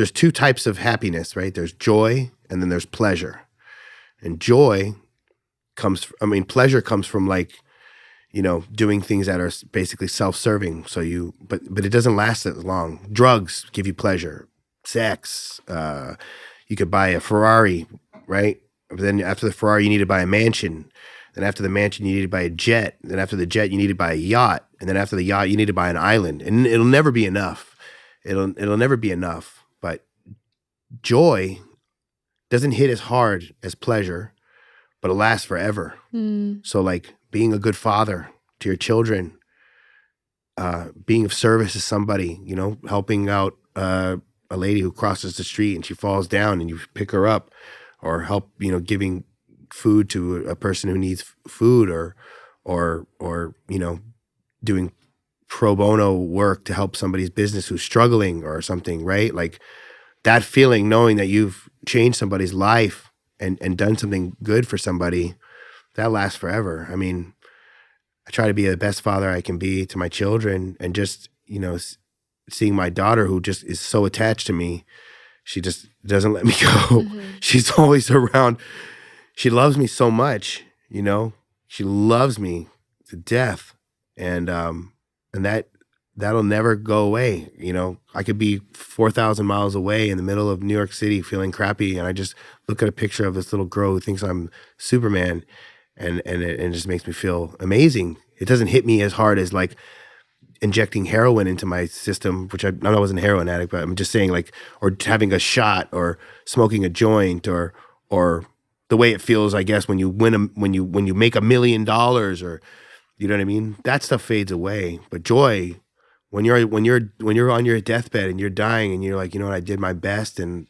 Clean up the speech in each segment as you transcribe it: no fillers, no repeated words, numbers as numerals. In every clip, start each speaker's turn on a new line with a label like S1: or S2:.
S1: there's two types of happiness, right? There's joy and then there's pleasure. And joy pleasure comes from like, doing things that are basically self-serving. So but it doesn't last as long. Drugs give you pleasure. Sex, you could buy a Ferrari, right? But then after the Ferrari, you need to buy a mansion. Then after the mansion, you need to buy a jet. Then after the jet, you need to buy a yacht. And then after the yacht, you need to buy an island. And it'll never be enough. It'll never be enough. But joy doesn't hit as hard as pleasure, but it lasts forever. So like being a good father to your children, being of service to somebody, helping out a lady who crosses the street and she falls down and you pick her up, or help, giving food to a person who needs food, or doing pro bono work to help somebody's business who's struggling or something, right? Like that feeling, knowing that you've changed somebody's life and done something good for somebody, that lasts forever. I mean, I try to be the best father I can be to my children, and just, seeing my daughter, who just is so attached to me, she just doesn't let me go. She's always around. She loves me so much, she loves me to death. And that'll never go away. I could be 4,000 miles away in the middle of New York City feeling crappy, and I just look at a picture of this little girl who thinks I'm Superman, and it just makes me feel amazing. It doesn't hit me as hard as like injecting heroin into my system, which I wasn't a heroin addict, but I'm just saying, like, or having a shot, or smoking a joint, or the way it feels, I guess, when you when you make $1 million, or you know what I mean? That stuff fades away. But joy, when you're on your deathbed and you're dying and you're like, you know what, I did my best, and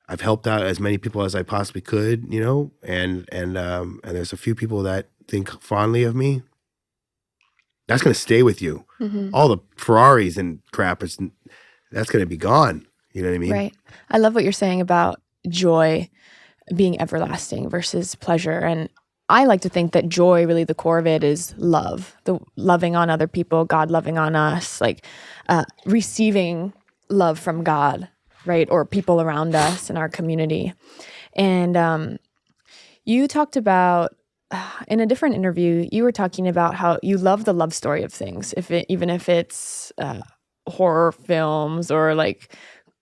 S1: I've helped out as many people as I possibly could, and there's a few people that think fondly of me. That's gonna stay with you. All the Ferraris and crap, that's gonna be gone. You know what I mean?
S2: Right. I love what you're saying about joy being everlasting versus pleasure. And I like to think that joy, really the core of it, is love, the loving on other people, God loving on us, like receiving love from God, right? Or people around us in our community. And you talked about, in a different interview, you were talking about how you love the love story of things, even if it's horror films or like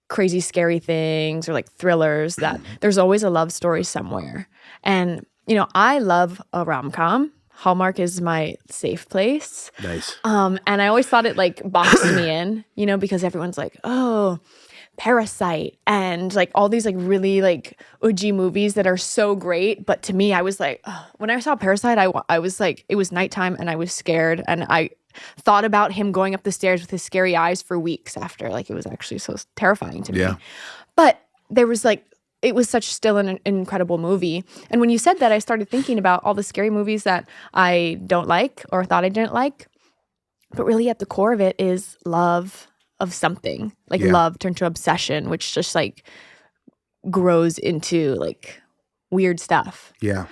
S2: crazy scary things or like thrillers, that there's always a love story somewhere. And I love a rom-com. Hallmark is my safe place.
S1: Nice.
S2: And I always thought it like boxed me in, because everyone's like, oh, Parasite, and like all these like really like OG movies that are so great. But to me, I was like, oh. When I saw Parasite, I was like, it was nighttime and I was scared, and I thought about him going up the stairs with his scary eyes for weeks after. Like, it was actually so terrifying to me.
S1: Yeah.
S2: But there was like, it was still an incredible movie. And when you said that, I started thinking about all the scary movies that I don't like or thought I didn't like. But really at the core of it is love of something. Like love turned to obsession, which just like grows into like weird stuff.
S1: Yeah.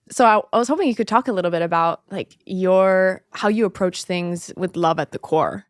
S2: So I was hoping you could talk a little bit about like how you approach things with love at the core.